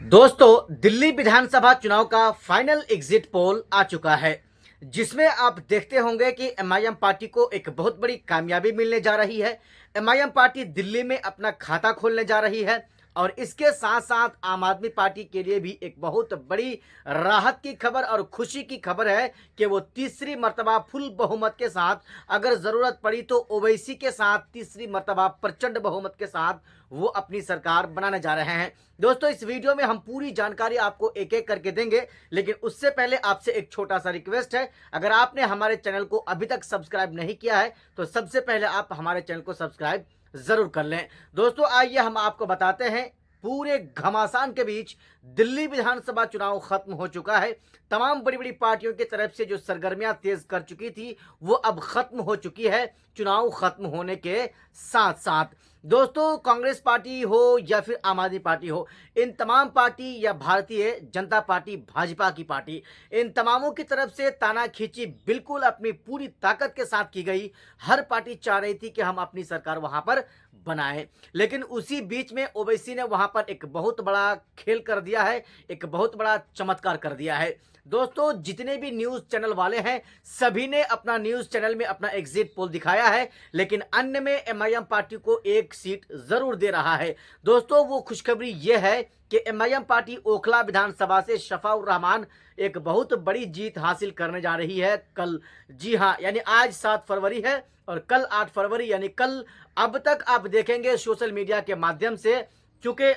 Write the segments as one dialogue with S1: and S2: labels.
S1: दोस्तों, दिल्ली विधानसभा चुनाव का फाइनल एग्जिट पोल आ चुका है, जिसमें आप देखते होंगे कि एमआईएम पार्टी को एक बहुत बड़ी कामयाबी मिलने जा रही है। एमआईएम पार्टी दिल्ली में अपना खाता खोलने जा रही है और इसके साथ साथ आम आदमी पार्टी के लिए भी एक बहुत बड़ी राहत की खबर और खुशी की खबर है कि वो तीसरी मर्तबा फुल बहुमत के साथ, अगर ज़रूरत पड़ी तो ओवैसी के साथ तीसरी मर्तबा प्रचंड बहुमत के साथ वो अपनी सरकार बनाने जा रहे हैं। दोस्तों, इस वीडियो में हम पूरी जानकारी आपको एक एक करके देंगे, लेकिन उससे पहले आपसे एक छोटा सा रिक्वेस्ट है। अगर आपने हमारे चैनल को अभी तक सब्सक्राइब नहीं किया है तो सबसे पहले आप हमारे चैनल को सब्सक्राइब जरूर कर लें। दोस्तों, आइए हम आपको बताते हैं, पूरे घमासान के बीच दिल्ली विधानसभा चुनाव खत्म हो चुका है। तमाम बड़ी बड़ी पार्टियों की तरफ से जो सरगर्मियां तेज कर चुकी थी वो अब खत्म हो चुकी है। चुनाव खत्म होने के साथ साथ दोस्तों, कांग्रेस पार्टी हो या फिर आम आदमी पार्टी हो, इन तमाम पार्टी या भारतीय जनता पार्टी भाजपा की पार्टी, इन तमामों की तरफ से ताना खींची बिल्कुल अपनी पूरी ताकत के साथ की गई। हर पार्टी चाह रही थी कि हम अपनी सरकार वहां पर बनाएं, लेकिन उसी बीच में ओवैसी ने वहां पर एक बहुत बड़ा खेल कर दिया है, एक बहुत बड़ा चमत्कार कर दिया है। दोस्तों, जितने भी न्यूज चैनल वाले हैं सभी ने अपना न्यूज चैनल में अपना एग्जिट पोल दिखाया है, लेकिन अन्य में एमआईएम पार्टी को एक सीट जरूर दे रहा है। दोस्तों, वो खुशखबरी ये है कि एमआईएम पार्टी ओखला विधानसभा से शफाउर रहमान एक बहुत बड़ी जीत हासिल करने जा रही है कल। जी हां, यानी आज 7 फरवरी है और कल 8 फरवरी यानी कल। अब तक आप देखेंगे सोशल मीडिया के माध्यम से, चूंकि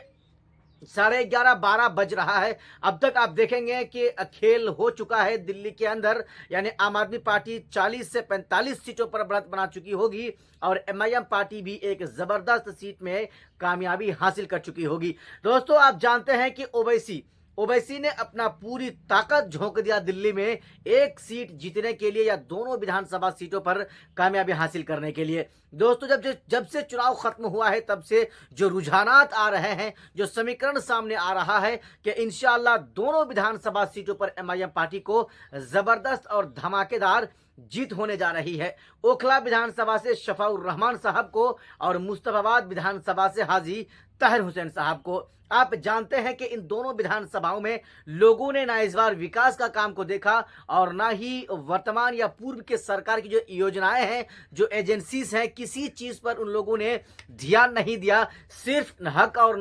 S1: 11:30-12 बज रहा है, अब तक आप देखेंगे कि खेल हो चुका है दिल्ली के अंदर। यानी आम आदमी पार्टी 40 से 45 सीटों पर बढ़त बना चुकी होगी और एमआईएम पार्टी भी एक जबरदस्त सीट में कामयाबी हासिल कर चुकी होगी। दोस्तों, आप जानते हैं कि ओवैसी ने अपना पूरी ताकत झोंक दिया दिल्ली में एक सीट जीतने के लिए या दोनों विधानसभा सीटों पर कामयाबी हासिल करने के लिए। दोस्तों, जब से चुनाव खत्म हुआ है तब से जो रुझानात आ रहे हैं, जो समीकरण सामने आ रहा है कि इंशाअल्लाह दोनों विधानसभा सीटों पर एमआईएम पार्टी को जबरदस्त और धमाकेदार जीत होने जा रही है। ओखला विधानसभा से शफाउर रहमान साहब को और मुस्तफाबाद विधानसभा से हाजी ताहिर हुसैन साहब को। आप जानते हैं कि इन दोनों विधानसभाओं में लोगों ने ना इस बार विकास का काम को देखा और ना ही वर्तमान या पूर्व के सरकार की जो योजनाएं हैं, जो एजेंसीज हैं, किसी चीज पर उन लोगों ने ध्यान नहीं दिया। सिर्फ हक और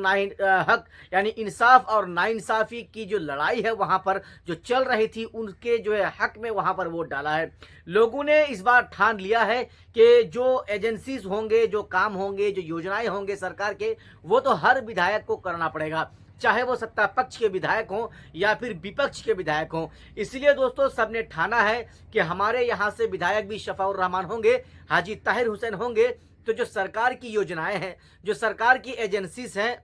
S1: हक यानी इंसाफ और नाइंसाफी की जो लड़ाई है वहां पर जो चल रही थी, उनके जो है हक में वहां पर वोट डाला है। लोगों ने इस बार ठान लिया है कि जो एजेंसीज होंगे, जो काम होंगे, जो योजनाएं होंगे सरकार के, वो तो हर विधायक को करना पड़ेगा, चाहे वो सत्ता पक्ष के विधायक हों या फिर विपक्ष के विधायक हों। इसलिए दोस्तों, सबने ठाना है कि हमारे यहाँ से विधायक भी शफाउर रहमान होंगे, हाजी ताहिर हुसैन होंगे, तो जो सरकार की योजनाएं हैं, जो सरकार की एजेंसीज हैं,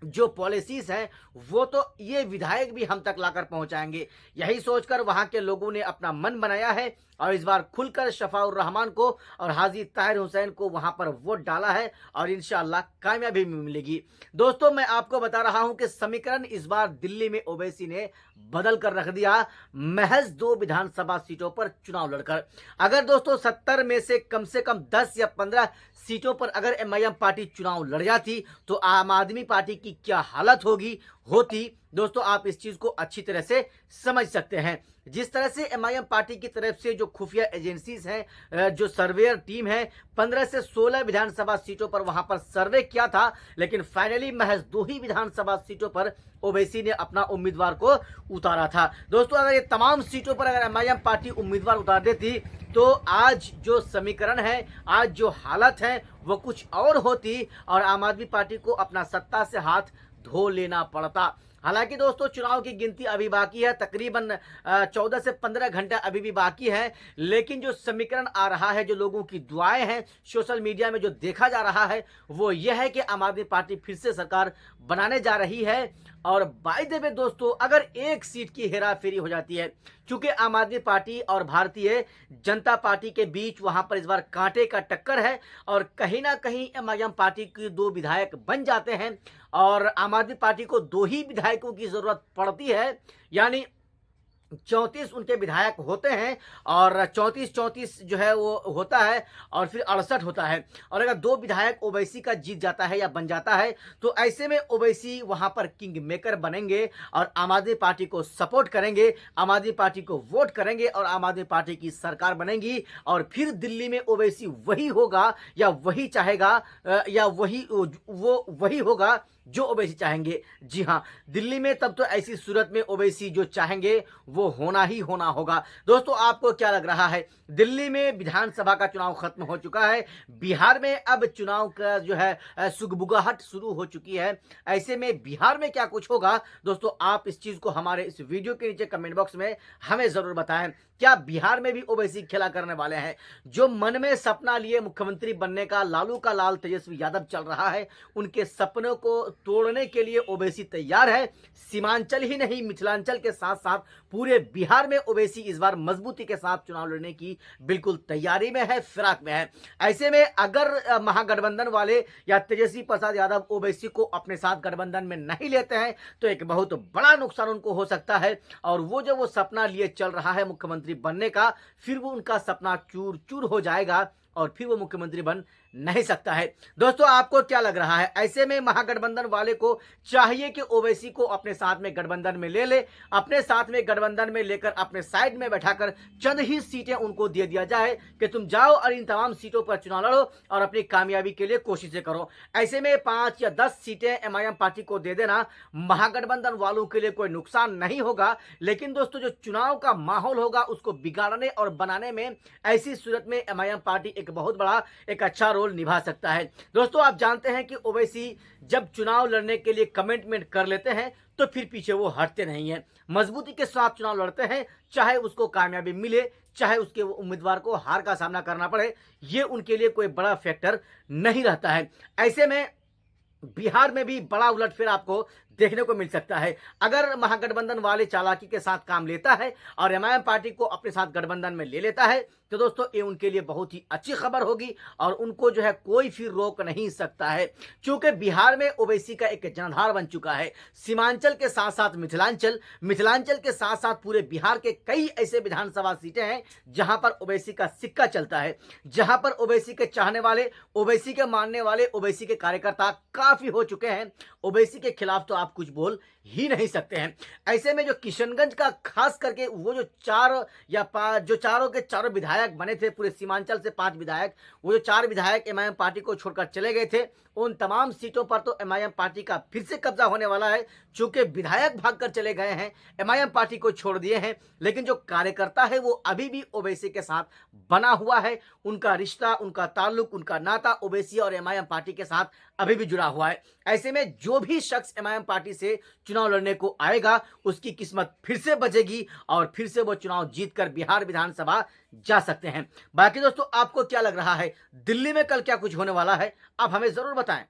S1: जो पॉलिसीज हैं, वो तो ये विधायक भी हम तक लाकर पहुंचाएंगे। यही सोचकर वहां के लोगों ने अपना मन बनाया है और इस बार खुलकर शफाउर रहमान को और हाजी ताहिर हुसैन को वहां पर वोट डाला है और इंशाअल्लाह कामयाबी मिलेगी। दोस्तों, मैं आपको बता रहा हूं कि समीकरण इस बार दिल्ली में ओवैसी ने बदल कर रख दिया, महज 2 विधानसभा सीटों पर चुनाव लड़कर। अगर दोस्तों 70 में से कम 10 या 15 सीटों पर अगर एमआईएम पार्टी चुनाव लड़ जाती तो आम आदमी पार्टी की क्या हालत होती दोस्तों, आप इस चीज को अच्छी तरह से समझ सकते हैं। जिस तरह से एमआईएम पार्टी की तरफ से जो खुफिया एजेंसीज हैं, जो सर्वेयर टीम है, 15 से 16 विधानसभा सीटों पर वहां पर सर्वे किया था, लेकिन फाइनली महज 2 ही विधानसभा सीटों पर ओवैसी ने अपना उम्मीदवार को उतारा था। दोस्तों, अगर ये तमाम सीटों पर अगर एमआईएम पार्टी उम्मीदवार उतार देती तो आज जो समीकरण है, आज जो हालत है, वो कुछ और होती और आम आदमी पार्टी को अपना सत्ता से हाथ धो लेना पड़ता। हालांकि दोस्तों, चुनाव की गिनती अभी बाकी है, तकरीबन 14 से 15 घंटे अभी भी बाकी है, लेकिन जो समीकरण आ रहा है, जो लोगों की दुआएं हैं, सोशल मीडिया में जो देखा जा रहा है, वो यह है कि आम आदमी पार्टी फिर से सरकार बनाने जा रही है। और बाय द वे दोस्तों, अगर एक सीट की हेरा फेरी हो जाती है, क्योंकि आम आदमी पार्टी और भारतीय जनता पार्टी के बीच वहां पर इस बार कांटे का टक्कर है और कहीं ना कहीं एमआईएम पार्टी के 2 विधायक बन जाते हैं और आम आदमी पार्टी को 2 ही विधायकों की जरूरत पड़ती है। यानी 34 उनके विधायक होते हैं और 34-34 जो है वो होता है और फिर 68 होता है। और अगर 2 विधायक ओवैसी का जीत जाता है या बन जाता है तो ऐसे में ओवैसी वहाँ पर किंग मेकर बनेंगे और आम आदमी पार्टी को सपोर्ट करेंगे, आम आददमी पार्टी को वोट करेंगे और आम आदमी पार्टी की सरकार बनेगी और फिर दिल्ली में ओवैसी वही होगा या वही चाहेगा या वही होगा जो ओवैसी चाहेंगे। जी हाँ, दिल्ली में तब तो ऐसी सूरत में ओवैसी जो चाहेंगे वो होना ही होना होगा। दोस्तों आपको क्या लग रहा है, दिल्ली में विधानसभा का चुनाव खत्म हो चुका है, बिहार में अब चुनाव का जो है सुगबुगाहट शुरू हो चुकी है। ऐसे में बिहार में क्या कुछ होगा दोस्तों, आप इस चीज को हमारे इस वीडियो के नीचे कमेंट बॉक्स में हमें जरूर बताएं। क्या बिहार में भी ओवैसी खेला करने वाले हैं? जो मन में सपना लिए मुख्यमंत्री बनने का लालू का लाल तेजस्वी यादव चल रहा है, उनके सपनों को तोड़ने के लिए ओवैसी तैयार है। सीमांचल ही नहीं, मिथिलांचल के साथ साथ पूरे बिहार में ओवैसी इस बार मजबूती के साथ चुनाव लड़ने की बिल्कुल तैयारी में है, फिराक में है। ऐसे में अगर महागठबंधन वाले या तेजस्वी प्रसाद यादव ओवैसी को अपने साथ गठबंधन में नहीं लेते हैं तो एक बहुत बड़ा नुकसान उनको हो सकता है और वो सपना लिए चल रहा है मुख्यमंत्री बनने का, फिर वो उनका सपना चूर चूर हो जाएगा और फिर वो मुख्यमंत्री बन नहीं सकता है। दोस्तों आपको क्या लग रहा है? ऐसे में महागठबंधन वाले को चाहिए कि ओवैसी को अपने साथ में गठबंधन में ले अपने साथ में गठबंधन में लेकर अपने साइड में बैठाकर चंद ही सीटें उनको दे दिया जाए कि तुम जाओ और इन तमाम सीटों पर चुनाव लड़ो और अपनी कामयाबी के लिए कोशिशें करो। ऐसे में 5 या 10 सीटें एमआईएम पार्टी को दे देना महागठबंधन वालों के लिए कोई नुकसान नहीं होगा, लेकिन दोस्तों जो चुनाव का माहौल होगा उसको बिगाड़ने और बनाने में ऐसी सूरत में एमआईएम पार्टी एक बहुत बड़ा एक अच्छा रोल निभा सकता है। दोस्तों आप जानते हैं कि ओवैसी जब चुनाव लड़ने के लिए कमिटमेंट कर लेते हैं तो फिर पीछे वो हटते नहीं हैं, मजबूती के साथ चुनाव लड़ते हैं, चाहे उसको कामयाबी मिले चाहे उसके उम्मीदवार को हार का सामना करना पड़े, ये उनके लिए कोई बड़ा फैक्टर नहीं रहता है। ऐसे में बिहार में भी बड़ा उलटफेर आपको देखने को मिल सकता है। अगर महागठबंधन वाले चालाकी के साथ काम लेता है और एमआईएम पार्टी को अपने साथ गठबंधन में ले लेता है तो दोस्तों ये उनके लिए बहुत ही अच्छी खबर होगी और उनको जो है कोई फिर रोक नहीं सकता है, क्योंकि बिहार में ओवैसी का एक जनाधार बन चुका है। सीमांचल के साथ साथ मिथिलांचल के साथ साथ पूरे बिहार के कई ऐसे विधानसभा सीटें हैं जहां पर ओवैसी का सिक्का चलता है, जहां पर ओवैसी के चाहने वाले, ओवैसी के मानने वाले, ओवैसी के कार्यकर्ता काफी हो चुके हैं। ओवैसी के खिलाफ तो आप कुछ बोल ही नहीं सकते हैं। ऐसे में जो किशनगंज का खास करके वो जो चारों के चारों विधायक बने थे, पूरे सीमांचल से 5 विधायक, वो जो 4 विधायक एमआईएम पार्टी को छोड़कर चले गए थे, उन तमाम सीटों पर तो एमआईएम पार्टी का फिर से कब्जा होने वाला है। चूंकि विधायक भागकर चले गए हैं, एमआईएम पार्टी को छोड़ दिए हैं, लेकिन जो कार्यकर्ता है वो अभी भी ओवैसी के साथ बना हुआ है। उनका रिश्ता, उनका ताल्लुक, उनका नाता ओवैसी और एमआईएम पार्टी के साथ अभी भी जुड़ा हुआ है। ऐसे में जो भी शख्स एमआईएम पार्टी से चुनाव लड़ने को आएगा उसकी किस्मत फिर से बचेगी और फिर से वो चुनाव जीतकर बिहार विधानसभा जा सकते हैं। बाकी दोस्तों आपको क्या लग रहा है, दिल्ली में कल क्या कुछ होने वाला है, आप हमें जरूर बताएं।